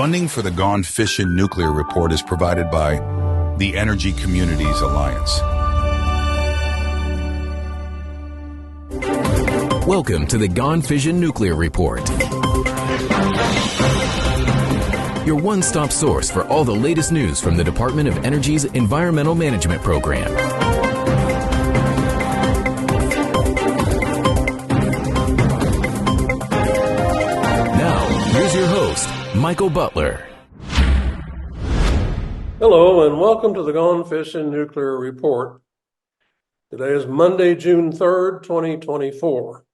Funding for the Gone Fishin' Nuclear Report is provided by the Energy Communities Alliance. Welcome to the Gone Fission Nuclear Report, your one-stop source for all the latest news from the Department of Energy's Environmental Management Program. Now, here's your host, Michael Butler. Hello, and welcome to the Gone Fishin' Nuclear Report. Today is Monday, June 3rd, 2024.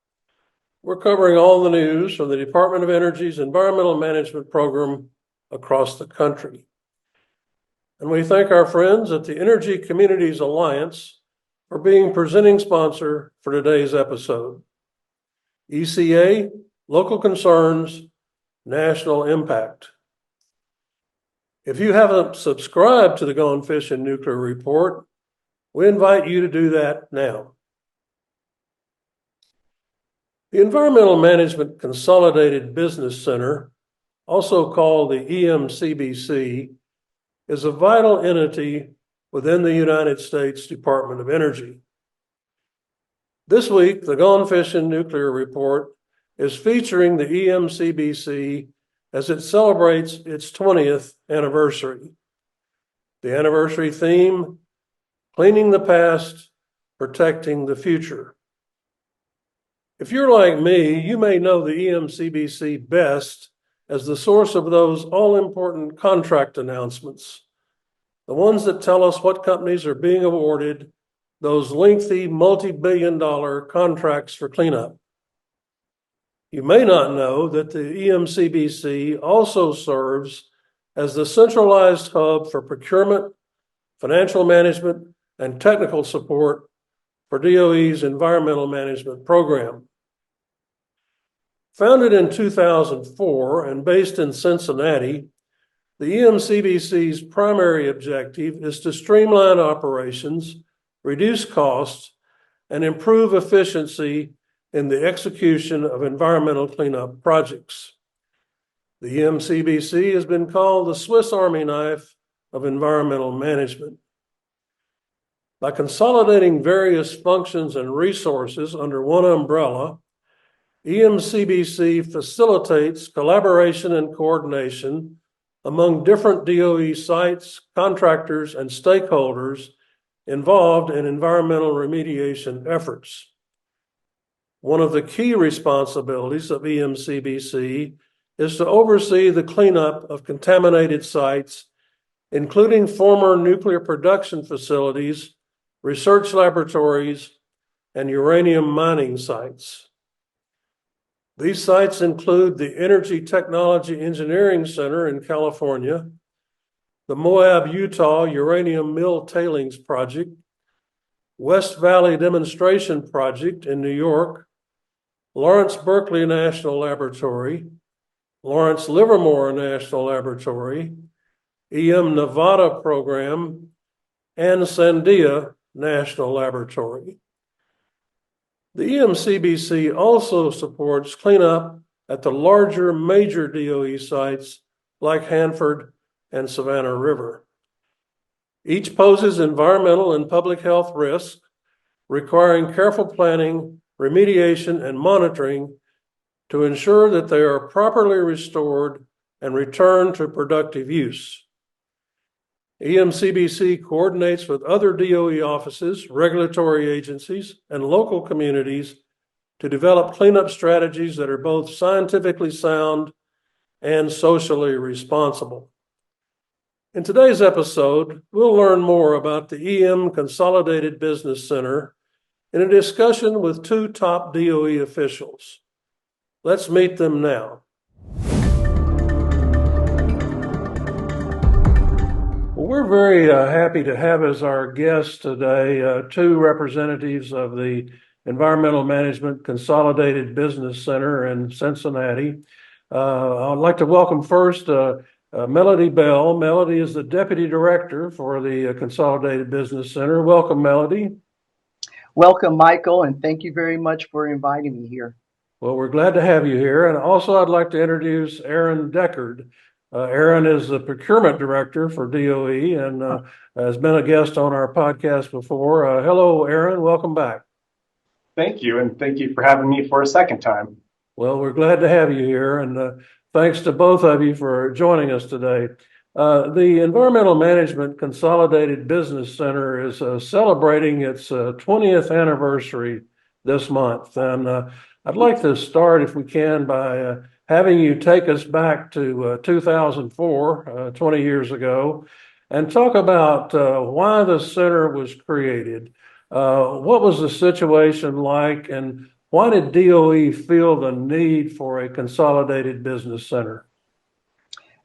We're covering all the news from the Department of Energy's Environmental Management Program across the country. And we thank our friends at the Energy Communities Alliance for being presenting sponsor for today's episode. ECA, Local Concerns, National Impact. If you haven't subscribed to the Gone Fishin' Nuclear Report, we invite you to do that now. The Environmental Management Consolidated Business Center, also called the EMCBC, is a vital entity within the United States Department of Energy. This week, the Gone Fishin' Nuclear Report is featuring the EMCBC as it celebrates its 20th anniversary. The anniversary theme, Cleaning the Past, Protecting the Future. If you're like me, you may know the EMCBC best as the source of those all-important contract announcements, the ones that tell us what companies are being awarded those lengthy multi-billion-dollar contracts for cleanup. You may not know that the EMCBC also serves as the centralized hub for procurement, financial management, and technical support for DOE's Environmental Management Program. Founded in 2004 and based in Cincinnati, the EMCBC's primary objective is to streamline operations, reduce costs, and improve efficiency in the execution of environmental cleanup projects. The EMCBC has been called the Swiss Army knife of environmental management. By consolidating various functions and resources under one umbrella, EMCBC facilitates collaboration and coordination among different DOE sites, contractors, and stakeholders involved in environmental remediation efforts. One of the key responsibilities of EMCBC is to oversee the cleanup of contaminated sites, including former nuclear production facilities, research laboratories, and uranium mining sites. These sites include the Energy Technology Engineering Center in California, the Moab, Utah Uranium Mill Tailings Project, West Valley Demonstration Project in New York, Lawrence Berkeley National Laboratory, Lawrence Livermore National Laboratory, Nevada Program, and Sandia National Laboratory. The EMCBC also supports cleanup at the larger major DOE sites like Hanford and Savannah River. Each poses environmental and public health risks, requiring careful planning, remediation, and monitoring to ensure that they are properly restored and returned to productive use. EMCBC coordinates with other DOE offices, regulatory agencies, and local communities to develop cleanup strategies that are both scientifically sound and socially responsible. In today's episode, we'll learn more about the EM Consolidated Business Center in a discussion with two top DOE officials. Let's meet them now. We're very happy to have as our guests today two representatives of the Environmental Management Consolidated Business Center in Cincinnati. I'd like to welcome first Melody Bell. Melody is the Deputy Director for the Consolidated Business Center. Welcome, Melody. Welcome, Michael, and thank you very much for inviting me here. Well, we're glad to have you here. And also, I'd like to introduce Aaron Deckard. Aaron is the procurement director for DOE and has been a guest on our podcast before. Hello, Aaron. Welcome back. Thank you, and thank you for having me for a second time. Well, we're glad to have you here, and thanks to both of you for joining us today. The Environmental Management Consolidated Business Center is celebrating its 20th anniversary this month, and I'd like to start, if we can, by having you take us back to 2004, 20 years ago, and talk about why the center was created. What was the situation like, and why did DOE feel the need for a consolidated business center?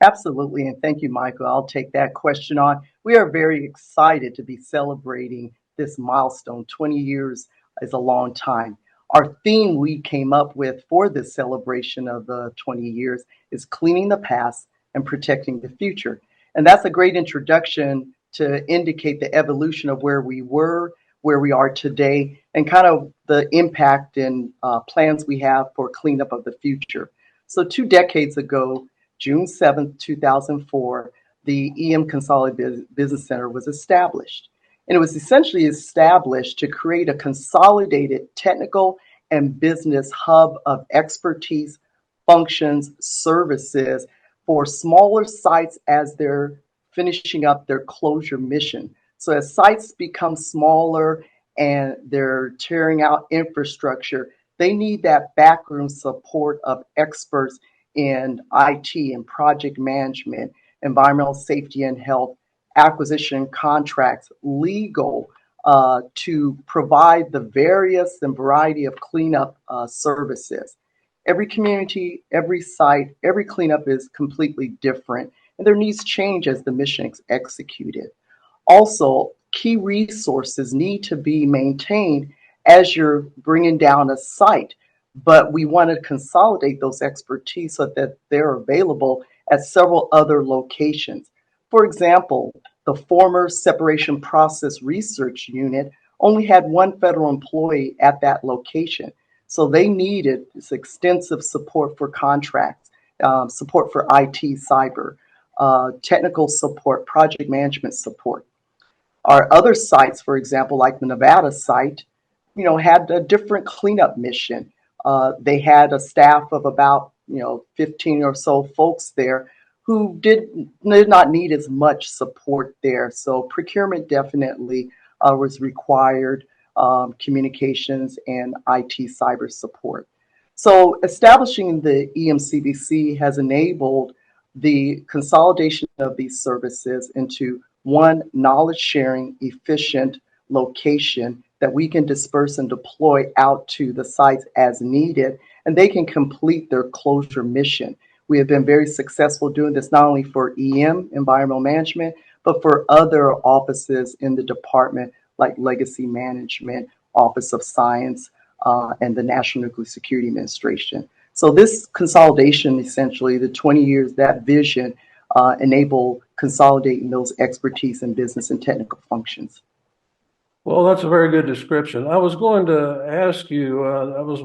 Absolutely, and thank you, Michael. I'll take that question on. We are very excited to be celebrating this milestone. 20 years is a long time. Our theme we came up with for this celebration of the 20 years is cleaning the past and protecting the future. And that's a great introduction to indicate the evolution of where we were, where we are today, and kind of the impact and plans we have for cleanup of the future. So 2 decades ago, June 7th, 2004, the EM Consolidated Business Center was established. And it was essentially established to create a consolidated technical and business hub of expertise, functions, services for smaller sites as they're finishing up their closure mission. So as sites become smaller and they're tearing out infrastructure, they need that backroom support of experts in IT and project management, environmental safety and health, acquisition contracts, legal, to provide the various and variety of cleanup services. Every community, every site, every cleanup is completely different, and their needs change as the mission is executed. Also, key resources need to be maintained as you're bringing down a site, but we want to consolidate those expertise so that they're available at several other locations. For example, the former Separation Process Research Unit only had one federal employee at that location, so they needed this extensive support for contracts, support for IT, cyber, technical support, project management support. Our other sites, for example, like the Nevada site, had a different cleanup mission. They had a staff of about 15 or so folks there who did not need as much support there. So procurement definitely was required, communications and IT cyber support. So establishing the EMCBC has enabled the consolidation of these services into one knowledge sharing, efficient location that we can disperse and deploy out to the sites as needed, and they can complete their closure mission. We have been very successful doing this not only for EM, environmental management, but for other offices in the department like Legacy Management, Office of Science, and the National Nuclear Security Administration. So this consolidation, essentially, the 20 years, that vision, enable consolidating those expertise in business and technical functions. Well, that's a very good description. I was going to ask you, that was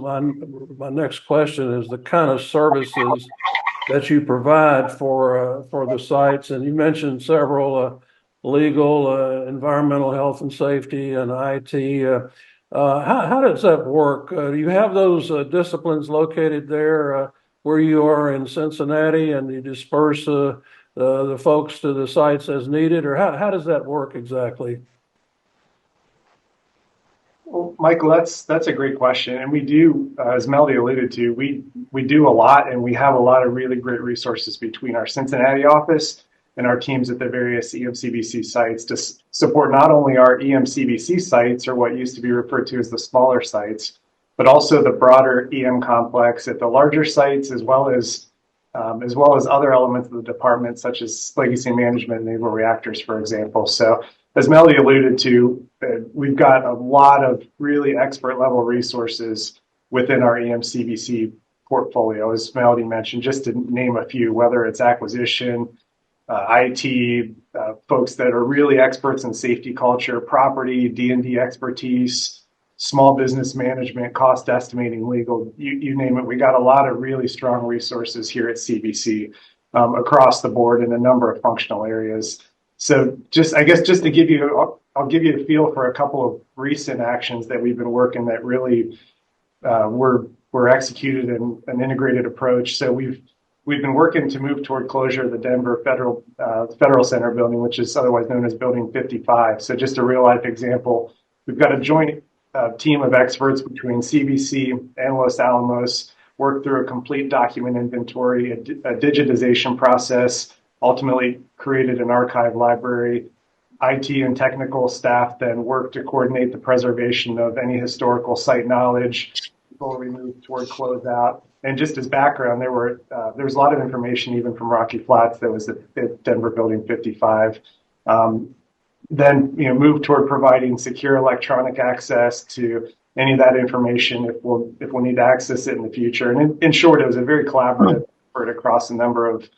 my next question, is the kind of services that you provide for the sites. And you mentioned several legal, environmental health and safety, and IT. How does that work? Do you have those disciplines located there where you are in Cincinnati, and you disperse the folks to the sites as needed? Or how does that work exactly? Well, Michael, that's a great question, and we do, as Melody alluded to, we do a lot, and we have a lot of really great resources between our Cincinnati office and our teams at the various EMCBC sites to support not only our EMCBC sites, or what used to be referred to as the smaller sites, but also the broader EM complex at the larger sites, as well as other elements of the department, such as legacy management and naval reactors, for example. So, as Melody alluded to, we've got a lot of really expert level resources within our EMCBC portfolio, as Melody mentioned, just to name a few, whether it's acquisition, IT, folks that are really experts in safety culture, property, D&D expertise, small business management, cost estimating, legal, you name it. We got a lot of really strong resources here at CBC. across the board in a number of functional areas. So I guess just to give you, I'll give you a feel for a couple of recent actions that we've been working that really were executed in an integrated approach. So we've been working to move toward closure of the Denver Federal Center building, which is otherwise known as Building 55. So just a real life example, we've got a joint team of experts between CBC and Los Alamos, worked through a complete document inventory, a digitization process, ultimately created an archive library. IT and technical staff then worked to coordinate the preservation of any historical site knowledge before we moved toward closeout. And just as background, there was a lot of information even from Rocky Flats that was at Denver Building 55. Then moved toward providing secure electronic access to any of that information if we'll need to access it in the future. And in short, it was a very collaborative effort across a number of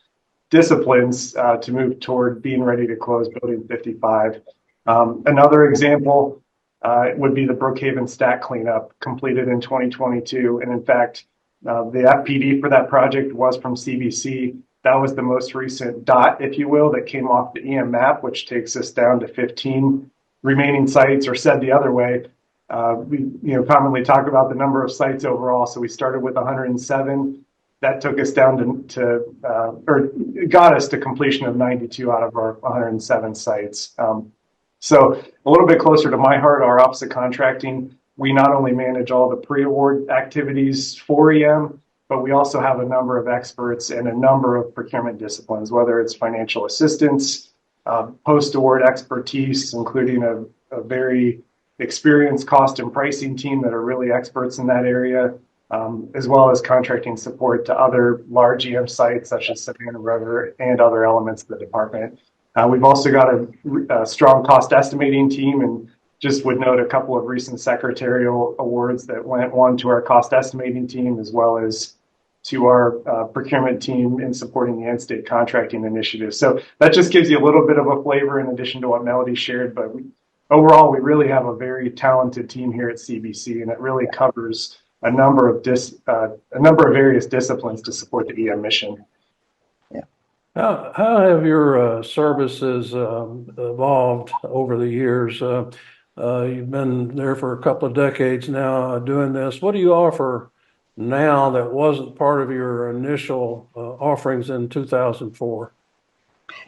disciplines to move toward being ready to close Building 55. Another example would be the Brookhaven stack cleanup completed in 2022. And in fact, the FPD for that project was from CBC. That was the most recent dot, if you will, that came off the EM map, which takes us down to 15 remaining sites, or said the other way. We commonly talk about the number of sites overall. So we started with 107. That took us down or got us to completion of 92 out of our 107 sites. So a little bit closer to my heart, our Office of Contracting, we not only manage all the pre-award activities for EM, but we also have a number of experts in a number of procurement disciplines, whether it's financial assistance, post-award expertise, including a very experienced cost and pricing team that are really experts in that area, as well as contracting support to other large EM sites such as Savannah River and other elements of the department. We've also got a strong cost estimating team, and just would note a couple of recent secretarial awards that went one to our cost estimating team as well as to our procurement team in supporting the in-state contracting initiative. So that just gives you a little bit of a flavor in addition to what Melody shared. But overall, we really have a very talented team here at CBC, and it really covers a number of various disciplines to support the EM mission. Yeah. How have your services evolved over the years? You've been there for a couple of decades now doing this. What do you offer now that wasn't part of your initial offerings in 2004?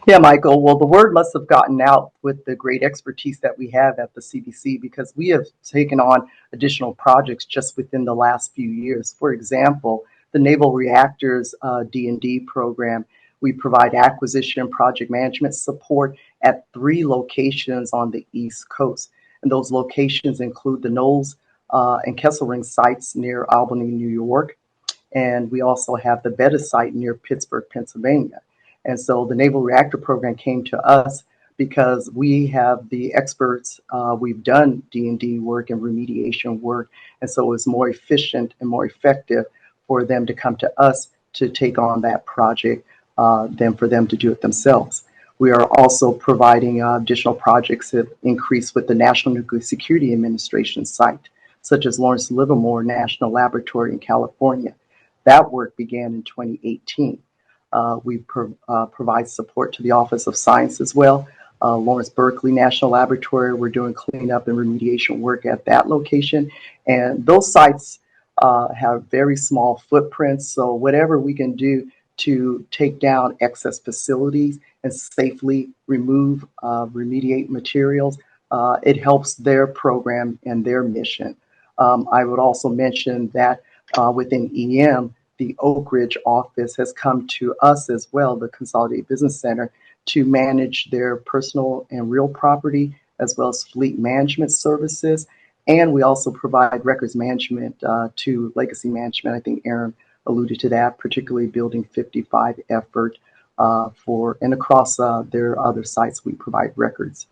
Yeah, Michael. Well, the word must have gotten out with the great expertise that we have at the CBC, because we have taken on additional projects just within the last few years. For example, the Naval Reactors D&D program, we provide acquisition and project management support at 3 locations on the East Coast. And those locations include the Knowles and Kesselring sites near Albany, New York. And we also have the Bettis site near Pittsburgh, Pennsylvania. And so the Naval Reactor program came to us because we have the experts. We've done D&D work and remediation work. And so it was more efficient and more effective for them to come to us to take on that project than for them to do it themselves. We are also providing additional projects that increase with the National Nuclear Security Administration site, such as Lawrence Livermore National Laboratory in California. That work began in 2018. We provide support to the Office of Science as well. Lawrence Berkeley National Laboratory, we're doing cleanup and remediation work at that location. And those sites have very small footprints, so whatever we can do to take down excess facilities and safely remove, remediate materials, it helps their program and their mission. I would also mention that within EM, the Oak Ridge office has come to us as well, the Consolidated Business Center, to manage their personal and real property, as well as fleet management services. And we also provide records management to legacy management. I think Aaron alluded to that, particularly Building 55 effort and across their other sites, we provide records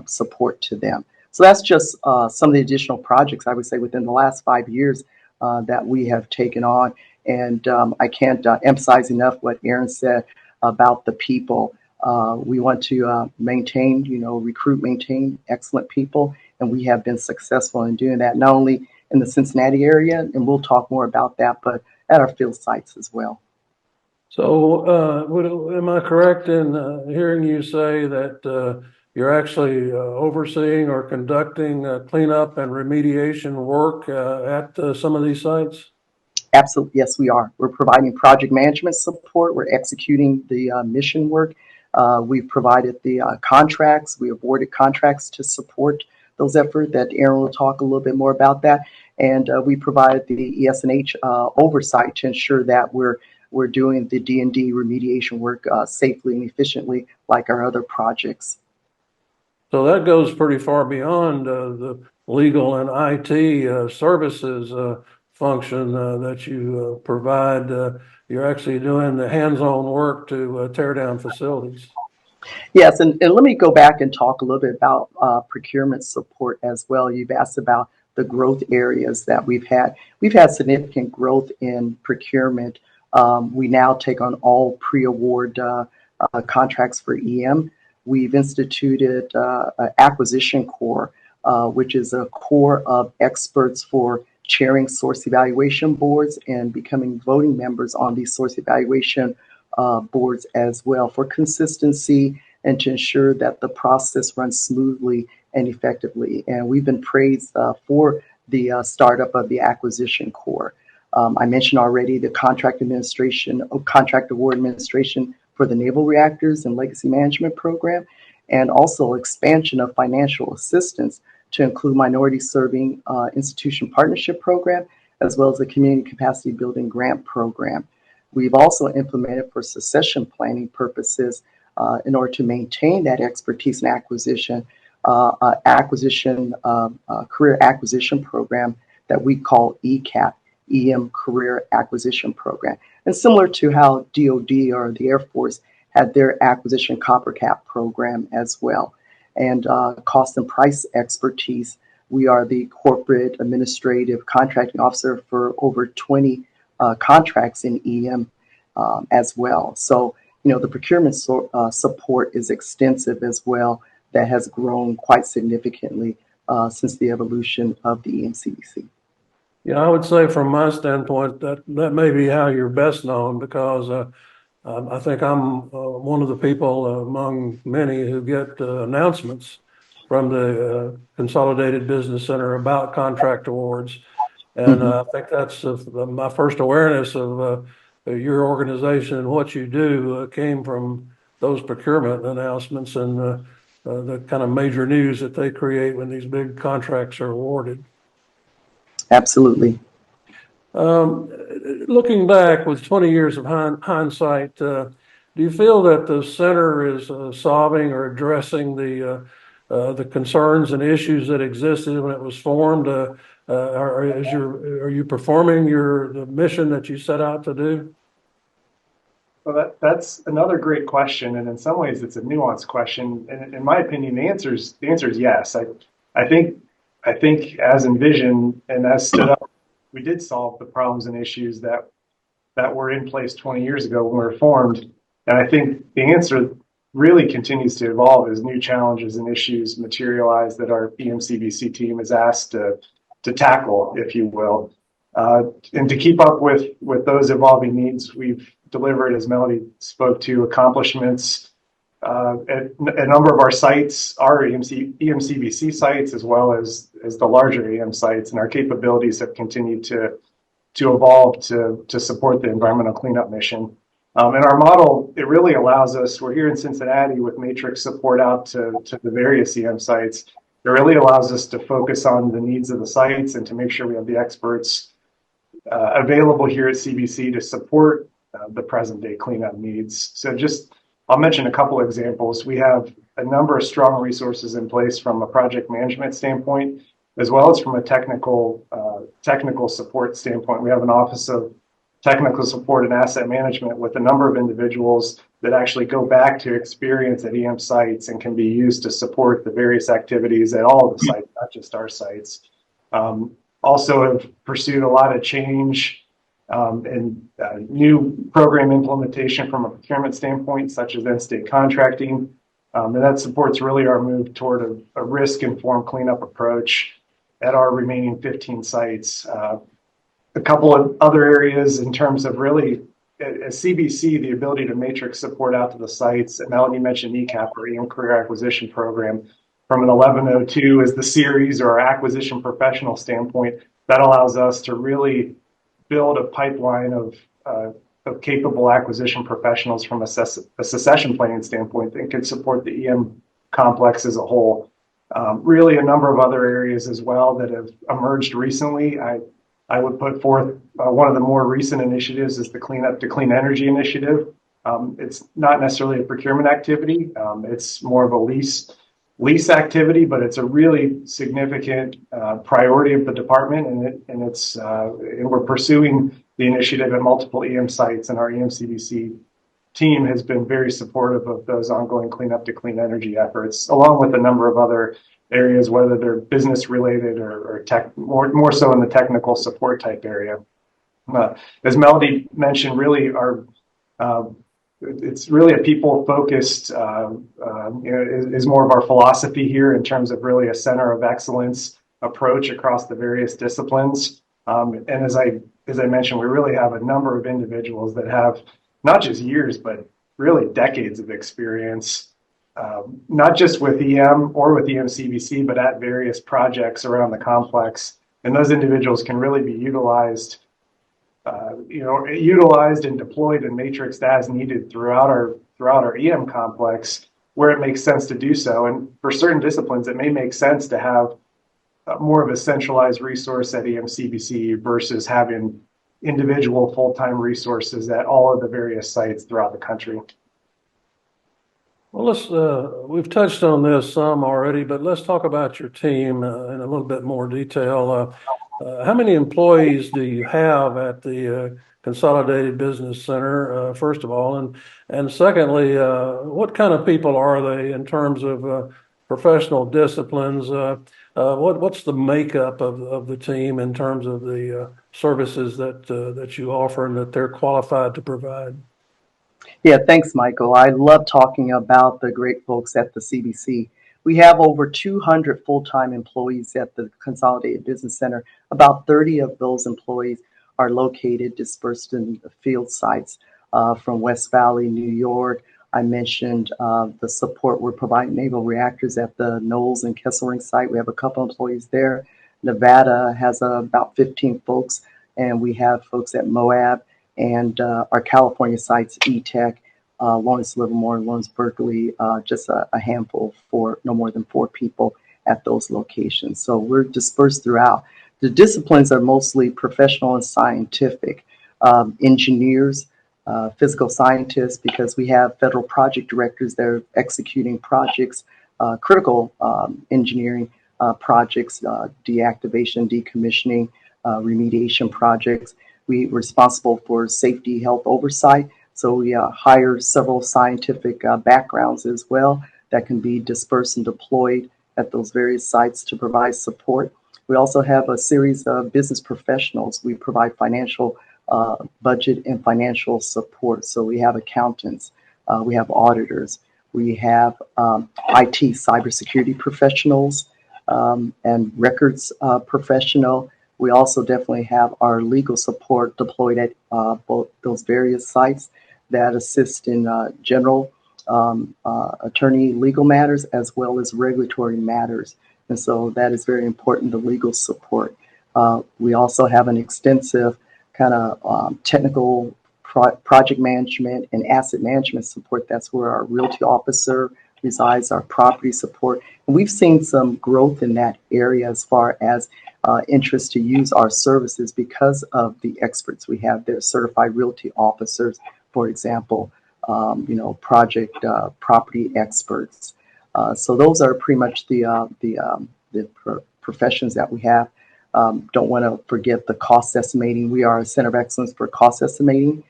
support to them. So that's just some of the additional projects, I would say, within the last 5 years that we have taken on. And I can't emphasize enough what Aaron said about the people. We want to maintain, recruit, maintain excellent people. And we have been successful in doing that, not only in the Cincinnati area, and we'll talk more about that, but at our field sites as well. So, am I correct in hearing you say that you're actually overseeing or conducting cleanup and remediation work at some of these sites? Absolutely, yes, we are. We're providing project management support. We're executing the mission work. We've provided the contracts. We awarded contracts to support those efforts. That Aaron will talk a little bit more about that. And we provided the ES&H oversight to ensure that we're doing the D&D remediation work safely and efficiently, like our other projects. So that goes pretty far beyond the legal and IT services function that you provide. You're actually doing the hands-on work to tear down facilities. Yes, and let me go back and talk a little bit about procurement support as well. You've asked about the growth areas that we've had. We've had significant growth in procurement. We now take on all pre-award contracts for EM. We've instituted an acquisition core, which is a core of experts for chairing source evaluation boards and becoming voting members on these source evaluation boards as well, for consistency and to ensure that the process runs smoothly and effectively. And we've been praised for the startup of the acquisition core. I mentioned already the contract award administration for the naval reactors and legacy management program, and also expansion of financial assistance to include minority serving institution partnership program, as well as the community capacity building grant program. We've also implemented for succession planning purposes in order to maintain that expertise in acquisition, career acquisition program that we call ECAP, EM Career Acquisition Program. And similar to how DoD or the Air Force had their acquisition copper cap program as well. And cost and price expertise, we are the corporate administrative contracting officer for over 20 contracts in EM as well. So, the procurement support is extensive as well, that has grown quite significantly since the evolution of the EMCBC. Yeah, I would say from my standpoint that may be how you're best known, because I think I'm one of the people among many who get announcements from the Consolidated Business Center about contract awards. And I think that's my first awareness of your organization and what you do came from those procurement announcements and the kind of major news that they create when these big contracts are awarded. Absolutely. Looking back with 20 years of hindsight, do you feel that the center is solving or addressing the concerns and issues that existed when it was formed? Are you performing the mission that you set out to do? Well, that's another great question, and in some ways, it's a nuanced question. And in my opinion, the answer is yes. I think as envisioned and as stood up, we did solve the problems and issues that were in place 20 years ago when we were formed. And I think the answer really continues to evolve as new challenges and issues materialize that our EMCBC team is asked to tackle, if you will. And to keep up with those evolving needs, we've delivered, as Melody spoke to, accomplishments at a number of our sites, our EMCBC sites, as well as the larger EM sites, and our capabilities have continued to evolve to support the environmental cleanup mission. And our model, it really allows us, we're here in Cincinnati with matrix support out to the various EM sites. It really allows us to focus on the needs of the sites and to make sure we have the experts available here at CBC to support the present day cleanup needs. So I'll mention a couple of examples. We have a number of strong resources in place from a project management standpoint, as well as from a technical support standpoint. We have an Office of Technical Support and Asset Management with a number of individuals that actually go back to experience at EM sites and can be used to support the various activities at all of the sites, not just our sites. Also have pursued a lot of change and new program implementation from a procurement standpoint, such as end-state contracting. And that supports really our move toward a risk-informed cleanup approach at our remaining 15 sites. A couple of other areas in terms of really at CBC, the ability to matrix support out to the sites, and Melanie mentioned ECAP, or EM Career Acquisition Program, from an 1102 as the series or our acquisition professional standpoint, that allows us to really build a pipeline of capable acquisition professionals from a succession planning standpoint that can support the EM complex as a whole. Really a number of other areas as well that have emerged recently. I would put forth one of the more recent initiatives is the Clean Up to Clean Energy initiative. It's not necessarily a procurement activity. It's more of a lease activity, but it's a really significant priority of the department, and we're pursuing the initiative at multiple EM sites, and our EMCBC team has been very supportive of those ongoing Clean Up to Clean Energy efforts, along with a number of other areas, whether they're business related or more so in the technical support type area. As Melody mentioned, really it's really a people focused, is more of our philosophy here in terms of really a center of excellence approach across the various disciplines. And as I mentioned, we really have a number of individuals that have not just years, but really decades of experience, not just with EM or with EMCBC, but at various projects around the complex. And those individuals can really be utilized and deployed and matrixed as needed throughout our EM complex where it makes sense to do so. And for certain disciplines, it may make sense to have more of a centralized resource at EMCBC versus having individual full-time resources at all of the various sites throughout the country. Well, we've touched on this some already, but let's talk about your team in a little bit more detail. How many employees do you have at the Consolidated Business Center, first of all? And secondly, what kind of people are they in terms of professional disciplines? What's the makeup of the team in terms of the services that you offer and that they're qualified to provide? Yeah, thanks, Michael. I love talking about the great folks at the CBC. We have over 200 full-time employees at the Consolidated Business Center. About 30 of those employees are located dispersed in the field sites from West Valley, New York. I mentioned the support we're providing naval reactors at the Knowles and Kesselring site. We have a couple employees there. Nevada has about 15 folks, and we have folks at Moab and our California sites, ETech, Lawrence Livermore, Lawrence Berkeley, just a handful, for no more than 4 people at those locations. So we're dispersed throughout. The disciplines are mostly professional and scientific. Engineers, physical scientists, because we have federal project directors that are executing projects, critical engineering projects, deactivation, decommissioning, remediation projects. We're responsible for safety, health oversight. So we hire several scientific backgrounds as well that can be dispersed and deployed at those various sites to provide support. We also have a series of business professionals. We provide financial budget and financial support. So we have accountants, we have auditors, we have IT cybersecurity professionals, and records professional. We also definitely have our legal support deployed at both those various sites that assist in general attorney legal matters as well as regulatory matters. And so that is very important, the legal support. We also have an extensive kind of technical project management and asset management support. That's where our realty officer resides, our property support. And we've seen some growth in that area as far as interest to use our services because of the experts we have there, certified realty officers, for example, project property experts. So those are pretty much the professions that we have. Don't want to forget the cost estimating. We are a center of excellence for cost estimating,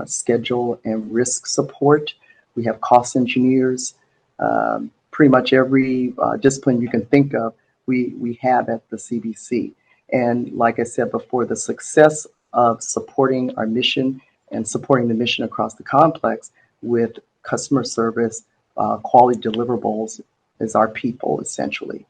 schedule and risk support. We have cost engineers. Pretty much every discipline you can think of, we have at the CBC. And like I said before, the success of supporting our mission and supporting the mission across the complex with customer service, quality deliverables is our people, essentially,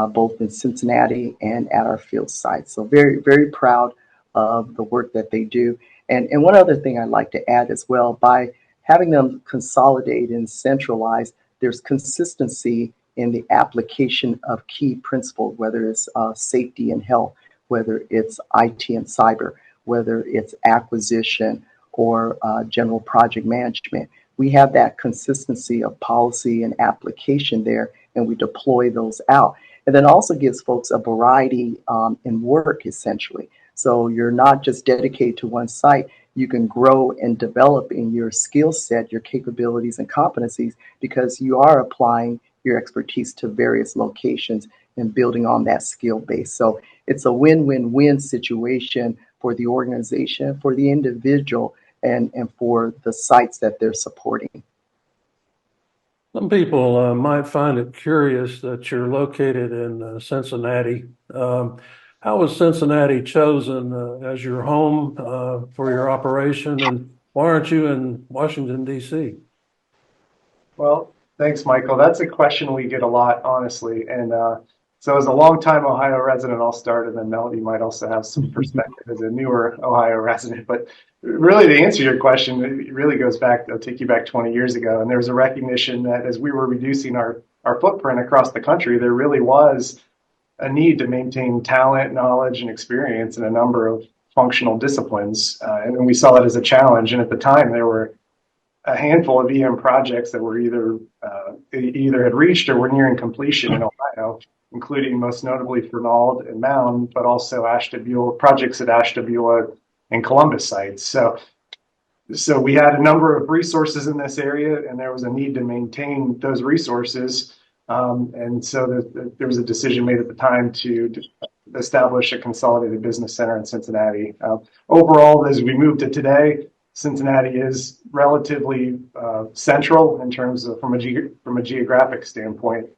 both in Cincinnati and at our field sites. So very, very proud of the work that they do. And one other thing I'd like to add as well, by having them consolidated and centralized, there's consistency in the application of key principles, whether it's safety and health, whether it's IT and cyber, whether it's acquisition or general project management. We have that consistency of policy and application there, and we deploy those out. And then also gives folks a variety in work, essentially. So you're not just dedicated to one site. You can grow and develop in your skill set, your capabilities and competencies, because you are applying your expertise to various locations and building on that skill base. So it's a win-win-win situation for the organization, for the individual, and for the sites that they're supporting. Some people might find it curious that you're located in Cincinnati. How was Cincinnati chosen as your home for your operation, and why aren't you in Washington, D.C.? Well, thanks, Michael. That's a question we get a lot, honestly. And so as a longtime Ohio resident, I'll start, and then Melody might also have some perspective as a newer Ohio resident. But really, to answer your question, it really goes back, I'll take you back 20 years ago. And there was a recognition that as we were reducing our footprint across the country, there really was a need to maintain talent, knowledge, and experience in a number of functional disciplines. And we saw it as a challenge. And at the time, there were a handful of EM projects that were either had reached or were nearing completion in Ohio, including most notably Fernald and Mound, but also Ashtabula, projects at Ashtabula and Columbus sites. So we had a number of resources in this area, and there was a need to maintain those resources. And so there was a decision made at the time to establish a consolidated business center in Cincinnati. Overall, as we move to today, Cincinnati is relatively central in terms of from a geographic standpoint,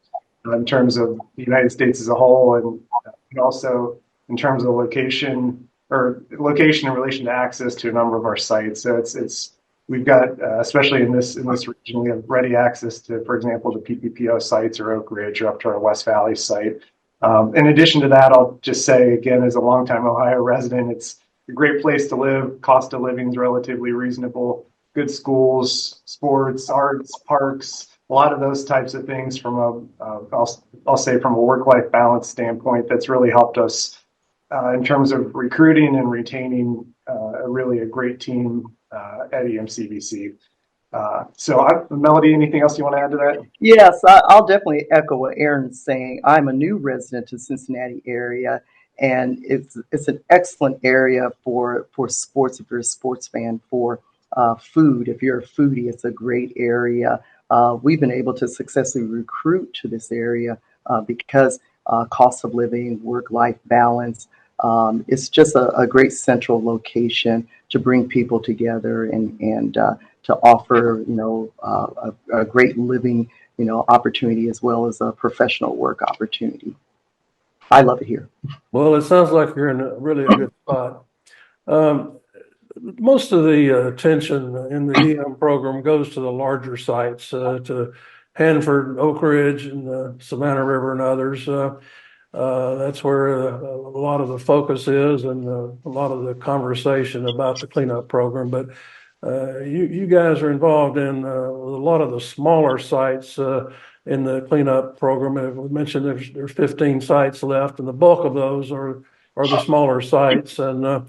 in terms of the United States as a whole, and also in terms of location in relation to access to a number of our sites. So we've got especially in this region, we have ready access to, for example, the PPPO sites or Oak Ridge or up to our West Valley site. In addition to that, I'll just say again, as a longtime Ohio resident, it's a great place to live. Cost of living is relatively reasonable. Good schools, sports, arts, parks, a lot of those types of things from I'll say from a work-life balance standpoint, that's really helped us in terms of recruiting and retaining a great team at EMCBC. Melody, anything else you want to add to that? Yes, I'll definitely echo what Aaron's saying. I'm a new resident of Cincinnati area, and it's an excellent area for sports if you're a sports fan, for food. If you're a foodie, it's a great area. We've been able to successfully recruit to this area because cost of living, work-life balance. It's just a great central location to bring people together and to offer, a great living, opportunity as well as a professional work opportunity. I love it here. Well, it sounds like you're in a really good spot. Most of the attention in the EM program goes to the larger sites, to Hanford, Oak Ridge, and Savannah River and others. That's where a lot of the focus is and a lot of the conversation about the cleanup program. But you guys are involved in a lot of the smaller sites in the cleanup program. And we mentioned there's 15 sites left, and the bulk of those are the smaller sites. And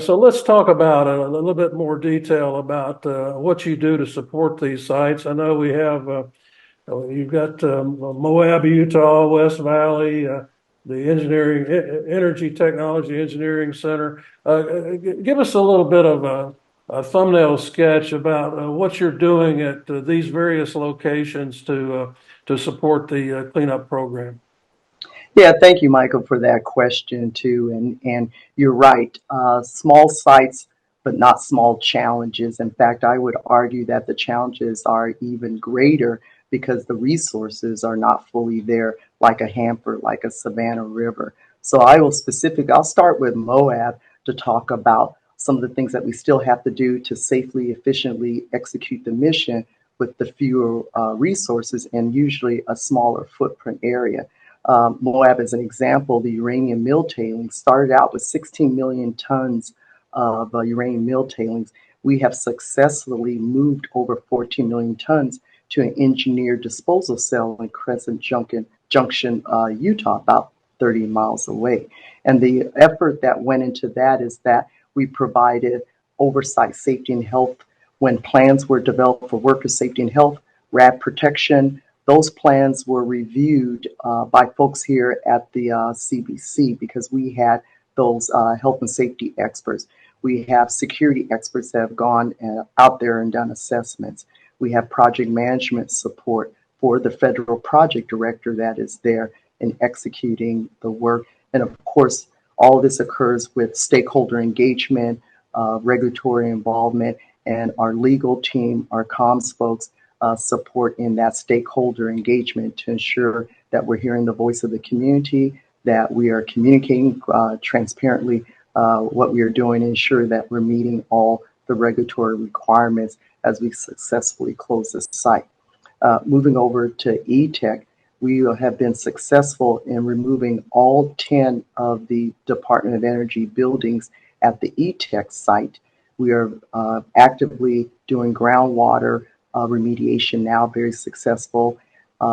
so let's talk about a little bit more detail about what you do to support these sites. I know we have you've got Moab, Utah, West Valley, the Energy Technology Engineering Center. Give us a little bit of a thumbnail sketch about what you're doing at these various locations to support the cleanup program. Yeah, thank you, Michael, for that question too. And you're right, small sites, but not small challenges. In fact, I would argue that the challenges are even greater because the resources are not fully there, like a Hanford, like a Savannah River. So I'll start with Moab to talk about some of the things that we still have to do to safely, efficiently execute the mission with the fewer resources and usually a smaller footprint area. Moab, as an example, the uranium mill tailings started out with 16 million tons of uranium mill tailings, we have successfully moved over 14 million tons to an engineered disposal cell in Crescent Junction, Utah, about 30 miles away. And the effort that went into that is that we provided oversight, safety, and health when plans were developed for worker safety and health, rad protection. Those plans were reviewed by folks here at the CBC because we had those health and safety experts. We have security experts that have gone out there and done assessments. We have project management support for the federal project director that is there in executing the work. And of course, all of this occurs with stakeholder engagement, regulatory involvement, and our legal team, our comms folks, support in that stakeholder engagement to ensure that we're hearing the voice of the community, that we are communicating transparently what we are doing, and ensure that we're meeting all the regulatory requirements as we successfully close this site. Moving over to ETech, we have been successful in removing all 10 of the Department of Energy buildings at the ETech site. We are actively doing groundwater remediation now, very successful.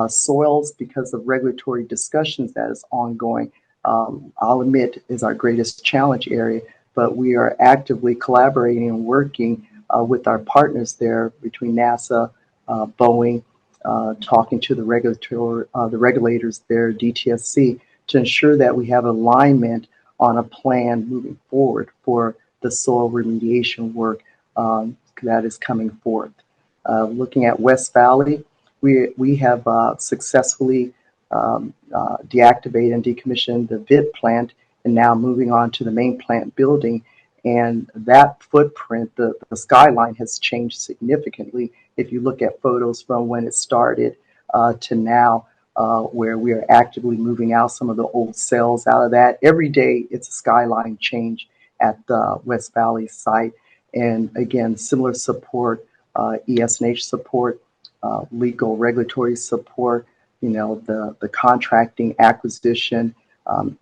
Soils, because of regulatory discussions that is ongoing, I'll admit is our greatest challenge area, but we are actively collaborating and working with our partners there between NASA, Boeing, talking to the regulators there, DTSC, to ensure that we have alignment on a plan moving forward for the soil remediation work that is coming forth. Looking at West Valley, we have successfully deactivated and decommissioned the VIT plant, and now moving on to the main plant building. And that footprint, the skyline has changed significantly. If you look at photos from when it started to now, where we are actively moving out some of the old cells out of that. Every day it's a skyline change at the West Valley site. And again, similar support, ES&H support, legal regulatory support, the contracting acquisition.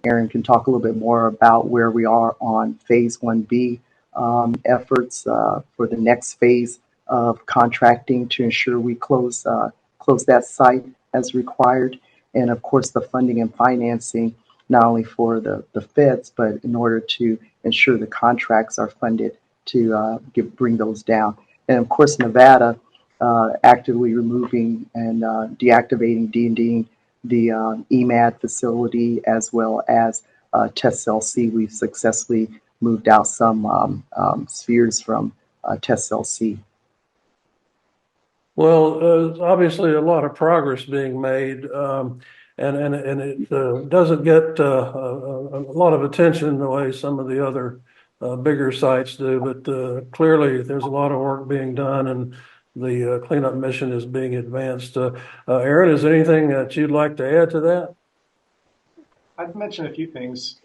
Aaron can talk a little bit more about where we are on phase 1B efforts for the next phase of contracting to ensure we close that site as required. And of course, the funding and financing, not only for the feds, but in order to ensure the contracts are funded to bring those down. And of course, Nevada, actively removing and deactivating D&Ding the EMAD facility, as well as Test Cell C. We've successfully moved out some spheres from Test Cell C. Well, there's obviously a lot of progress being made, and it doesn't get a lot of attention the way some of the other bigger sites do, but clearly there's a lot of work being done, and the cleanup mission is being advanced. Aaron, is there anything that you'd like to add to that? I've mentioned a few things.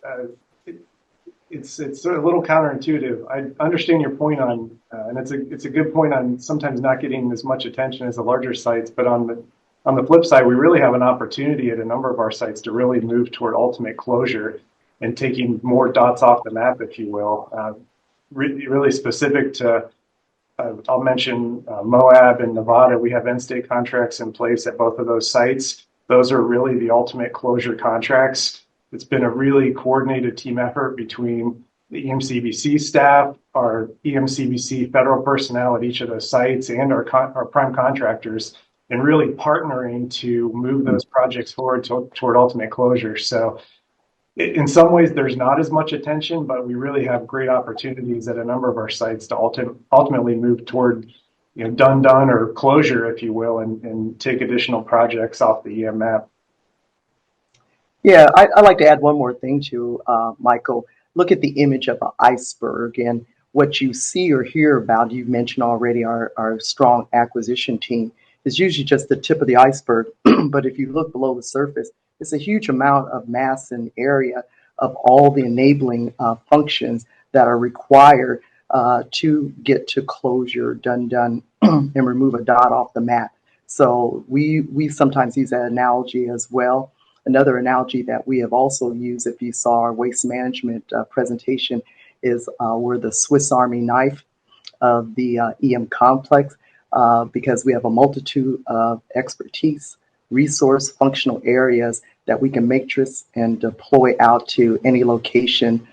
It's a little counterintuitive. I understand your point on, and it's a good point on sometimes not getting as much attention as the larger sites. But on the flip side, we really have an opportunity at a number of our sites to really move toward ultimate closure and taking more dots off the map, if you will. Really specific to, I'll mention Moab and Nevada. We have end-state contracts in place at both of those sites. Those are really the ultimate closure contracts. It's been a really coordinated team effort between the EMCBC staff, our EMCBC federal personnel at each of those sites, and our prime contractors, and really partnering to move those projects forward toward ultimate closure. So in some ways, there's not as much attention, but we really have great opportunities at a number of our sites to ultimately move toward done or closure, if you will, and take additional projects off the EM map. Yeah, I'd like to add one more thing to Michael. Look at the image of an iceberg, and what you see or hear about, you mentioned already our strong acquisition team, is usually just the tip of the iceberg. But if you look below the surface, it's a huge amount of mass and area of all the enabling functions that are required to get to closure, done, and remove a dot off the map. So we sometimes use that analogy as well. Another analogy that we have also used, if you saw our waste management presentation, is we're the Swiss Army knife of the EM complex because we have a multitude of expertise, resource, functional areas that we can matrix and deploy out to any location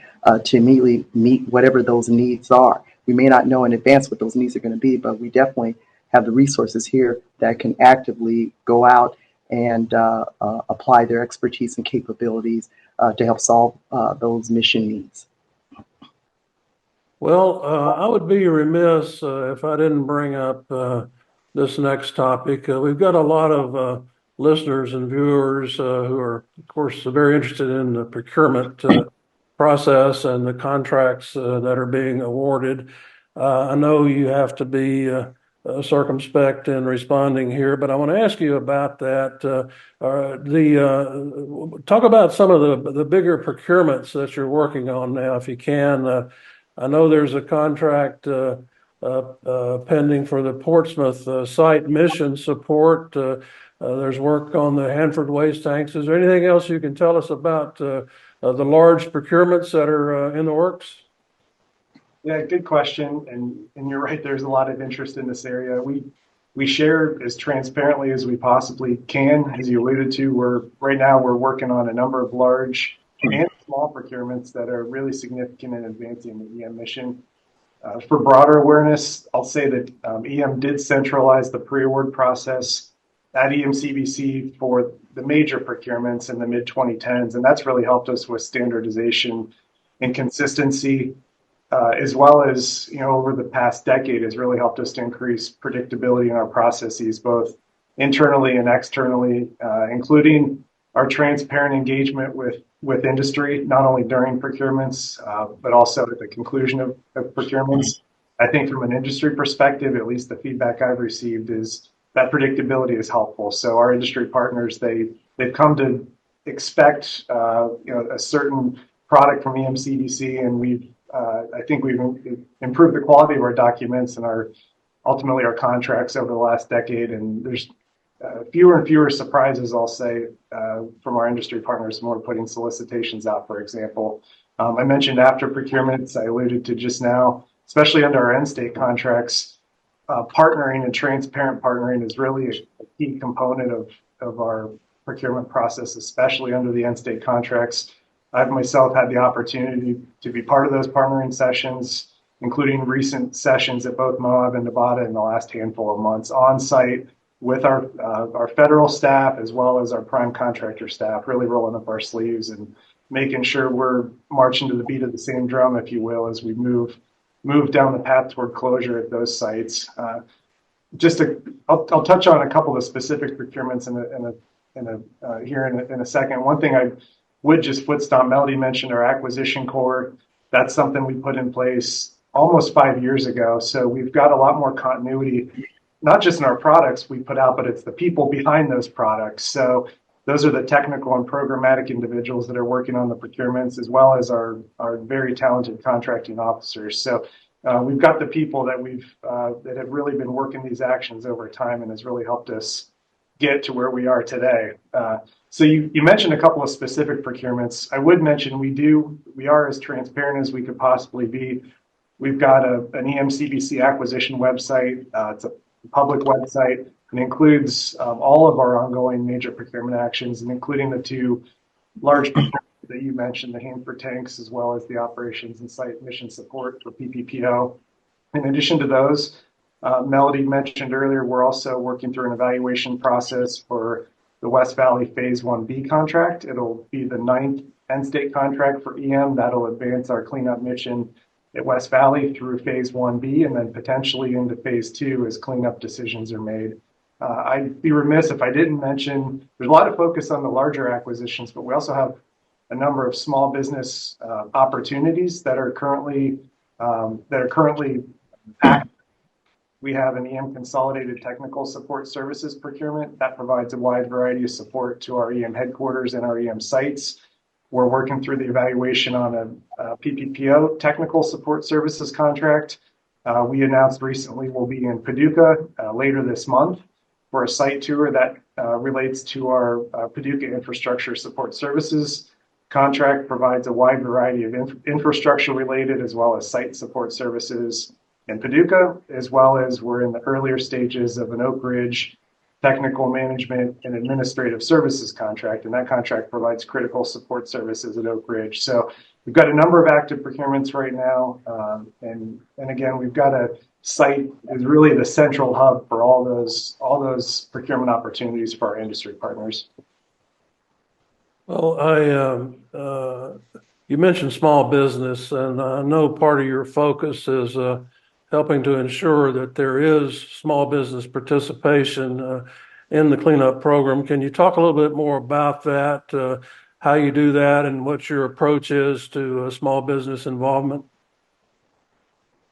to immediately meet whatever those needs are. We may not know in advance what those needs are going to be, but we definitely have the resources here that can actively go out and apply their expertise and capabilities to help solve those mission needs. Well, I would be remiss if I didn't bring up this next topic. We've got a lot of listeners and viewers who are, of course, very interested in the procurement process and the contracts that are being awarded. I know you have to be circumspect in responding here, but I want to ask you about that. Talk about some of the bigger procurements that you're working on now, if you can. I know there's a contract pending for the Portsmouth site mission support. There's work on the Hanford waste tanks. Is there anything else you can tell us about the large procurements that are in the works? Yeah, good question. And you're right, there's a lot of interest in this area. We share as transparently as we possibly can. As you alluded to, right now we're working on a number of large and small procurements that are really significant in advancing the EM mission. For broader awareness, I'll say that EM did centralize the pre-award process at EMCBC for the major procurements in the mid-2010s, and that's really helped us with standardization and consistency, as well as, over the past decade has really helped us to increase predictability in our processes, both internally and externally, including our transparent engagement with industry, not only during procurements, but also at the conclusion of procurements. I think from an industry perspective, at least the feedback I've received is that predictability is helpful. So our industry partners, they've come to expect a certain product from EMCBC, and I think we've improved the quality of our documents and ultimately our contracts over the last decade. And there's fewer and fewer surprises, I'll say, from our industry partners when we're putting solicitations out, for example. I mentioned after procurements, I alluded to just now, especially under our end state contracts, partnering and transparent partnering is really a key component of our procurement process, especially under the end state contracts. I've myself had the opportunity to be part of those partnering sessions, including recent sessions at both Moab and Nevada in the last handful of months on site with our federal staff as well as our prime contractor staff, really rolling up our sleeves and making sure we're marching to the beat of the same drum, if you will, as we move down the path toward closure at those sites. I'll touch on a couple of specific procurements here in a second. One thing I would just footstomp, Melody mentioned our acquisition core. That's something we put in place almost 5 years ago. So we've got a lot more continuity, not just in our products we put out, but it's the people behind those products. So those are the technical and programmatic individuals that are working on the procurements, as well as our very talented contracting officers. So we've got the people that have really been working these actions over time and has really helped us get to where we are today. So you mentioned a couple of specific procurements. I would mention we are as transparent as we could possibly be. We've got an EMCBC acquisition website. It's a public website and includes all of our ongoing major procurement actions, and including the two large procurements that you mentioned, the Hanford tanks, as well as the operations and site mission support for PPPO. In addition to those, Melody mentioned earlier, we're also working through an evaluation process for the West Valley Phase 1B contract. It'll be the 9th end state contract for EM. That'll advance our cleanup mission at West Valley through Phase 1B and then potentially into Phase 2 as cleanup decisions are made. I'd be remiss if I didn't mention there's a lot of focus on the larger acquisitions, but we also have a number of small business opportunities that are currently active. We have an EM Consolidated Technical Support Services procurement that provides a wide variety of support to our EM headquarters and our EM sites. We're working through the evaluation on a PPPO Technical Support Services contract. We announced recently we'll be in Paducah later this month for a site tour that relates to our Paducah Infrastructure Support Services contract provides a wide variety of infrastructure related as well as site support services in Paducah, as well as we're in the earlier stages of an Oak Ridge technical management and administrative services contract, and that contract provides critical support services at Oak Ridge. So we've got a number of active procurements right now, and again, we've got a site is really the central hub for all those procurement opportunities for our industry partners. Well, you mentioned small business, and I know part of your focus is helping to ensure that there is small business participation in the cleanup program. Can you talk a little bit more about that, how you do that, and what your approach is to small business involvement?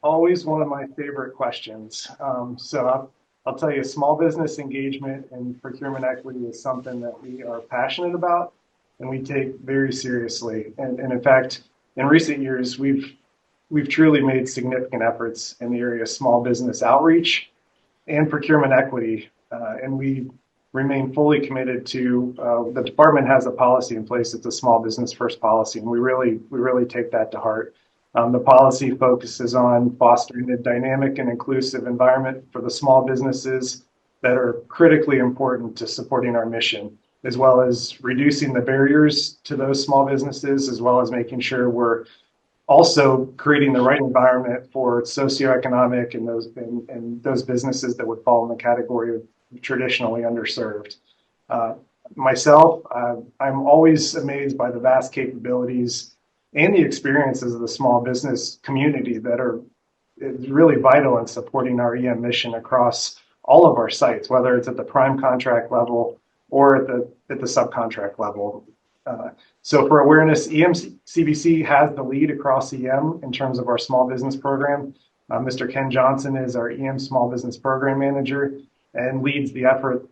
Always one of my favorite questions. So I'll tell you, small business engagement and procurement equity is something that we are passionate about and we take very seriously. And in fact, in recent years, we've truly made significant efforts in the area of small business outreach and procurement equity. And we remain fully committed to, the department has a policy in place. It's a small business first policy, and we really take that to heart. The policy focuses on fostering a dynamic and inclusive environment for the small businesses that are critically important to supporting our mission, as well as reducing the barriers to those small businesses, as well as making sure we're also creating the right environment for socioeconomic and those businesses that would fall in the category of traditionally underserved. Myself, I'm always amazed by the vast capabilities and the experiences of the small business community that are really vital in supporting our EM mission across all of our sites, whether it's at the prime contract level or at the subcontract level. So for awareness, EMCBC has the lead across EM in terms of our small business program. Mr. Ken Johnson is our EM Small Business Program Manager and leads the effort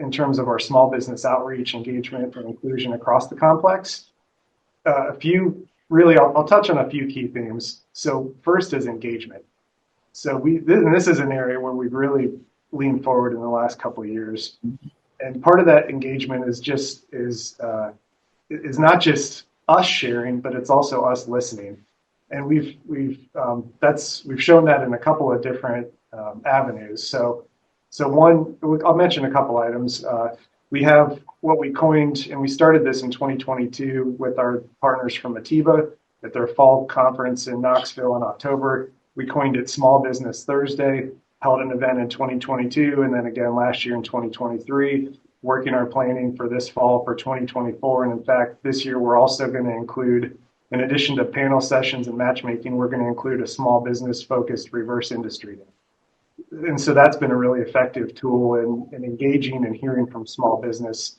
in terms of our small business outreach, engagement, and inclusion across the complex. I'll touch on a few key themes. So first is engagement. So this is an area where we've really leaned forward in the last couple of years. And part of that engagement is not just us sharing, but it's also us listening. And we've shown that in a couple of different avenues. So one, I'll mention a couple items. We have what we coined, and we started this in 2022 with our partners from Atiba at their fall conference in Knoxville in October. We coined it Small Business Thursday, held an event in 2022, and then again last year in 2023, working our planning for this fall for 2024. And in fact, this year we're also going to include, in addition to panel sessions and matchmaking, we're going to include a small business focused reverse industry day. And so that's been a really effective tool in engaging and hearing from small business.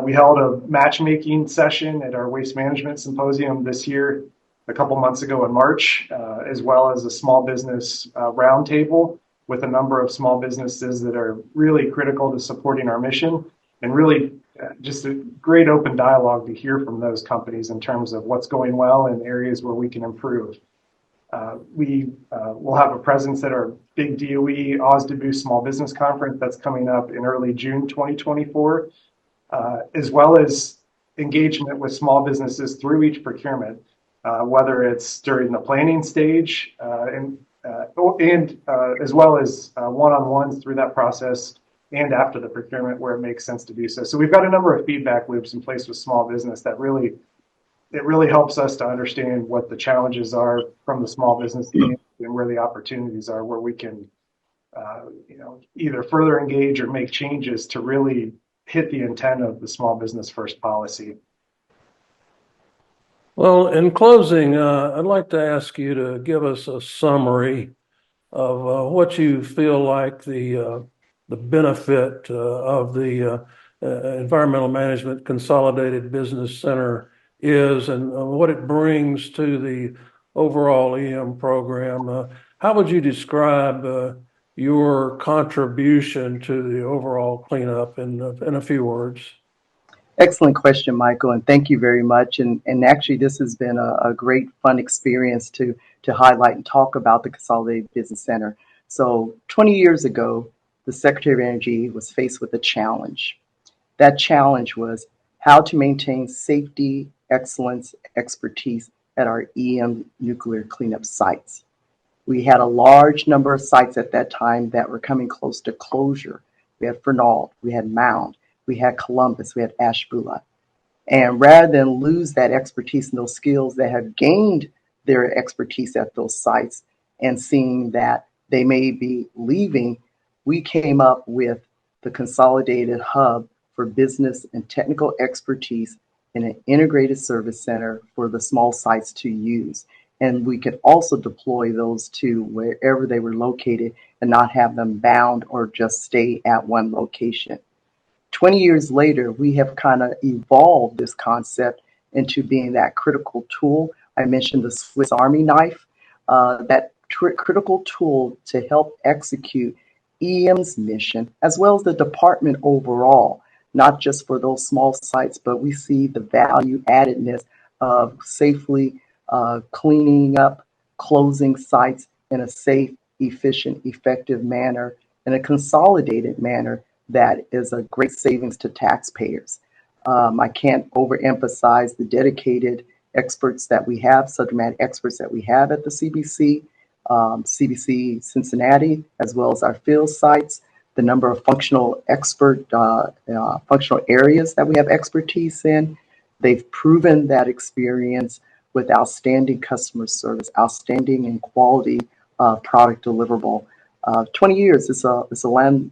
We held a matchmaking session at our waste management symposium this year, a couple months ago in March, as well as a small business roundtable with a number of small businesses that are really critical to supporting our mission, and really just a great open dialogue to hear from those companies in terms of what's going well and areas where we can improve. We will have a presence at our big DOE OSDBU Small Business Conference that's coming up in early June 2024, as well as engagement with small businesses through each procurement, whether it's during the planning stage and as well as one-on-ones through that process and after the procurement where it makes sense to do so. So we've got a number of feedback loops in place with small business that really helps us to understand what the challenges are from the small business community and where the opportunities are, where we can either further engage or make changes to really hit the intent of the small business first policy. Well, in closing, I'd like to ask you to give us a summary of what you feel like the benefit of the Environmental Management Consolidated Business Center is, and what it brings to the overall EM program. How would you describe your contribution to the overall cleanup in a few words? Excellent question, Michael, and thank you very much. And actually, this has been a great, fun experience to highlight and talk about the Consolidated Business Center. So 20 years ago, the Secretary of Energy was faced with a challenge. That challenge was, how to maintain safety, excellence, expertise at our EM nuclear cleanup sites. We had a large number of sites at that time that were coming close to closure. We had Fernald, we had Mound, we had Columbus, we had Ashbula. And rather than lose that expertise and those skills that have gained their expertise at those sites and seeing that they may be leaving, we came up with the Consolidated Hub for business and technical expertise in an integrated service center for the small sites to use. And we could also deploy those to wherever they were located and not have them bound or just stay at one location. 20 years later, we have kind of evolved this concept into being that critical tool. I mentioned the Swiss Army knife, that critical tool to help execute EM's mission, as well as the department overall, not just for those small sites, but we see the value addedness of safely cleaning up, closing sites in a safe, efficient, effective manner, in a consolidated manner that is a great savings to taxpayers. I can't overemphasize the dedicated experts that we have, subject matter experts that we have at the CBC, CBC Cincinnati, as well as our field sites, the number of functional functional areas that we have expertise in. They've proven that experience with outstanding customer service, outstanding and quality product deliverable. 20 years is a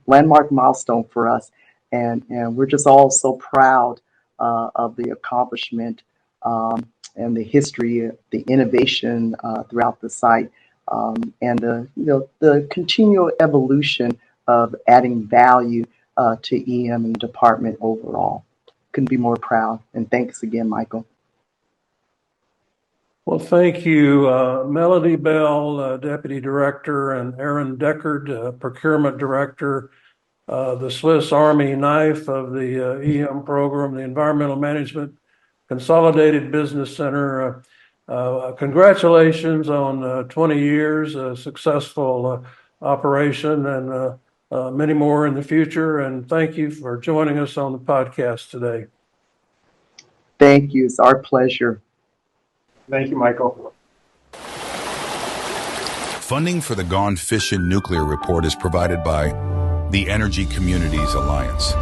landmark milestone for us, and we're just all so proud of the accomplishment and the history, the innovation throughout the site, and the continual evolution of adding value to EM and the department overall. Couldn't be more proud, and thanks again, Michael. Well, thank you, Melody Bell, Deputy Director, and Aaron Deckard, Procurement Director, the Swiss Army knife of the EM program, the Environmental Management Consolidated Business Center. Congratulations on 20 years, a successful operation, and many more in the future. And thank you for joining us on the podcast today. Thank you. It's our pleasure. Thank you, Michael. Funding for the Gone Fishin' Nuclear Report is provided by the Energy Communities Alliance.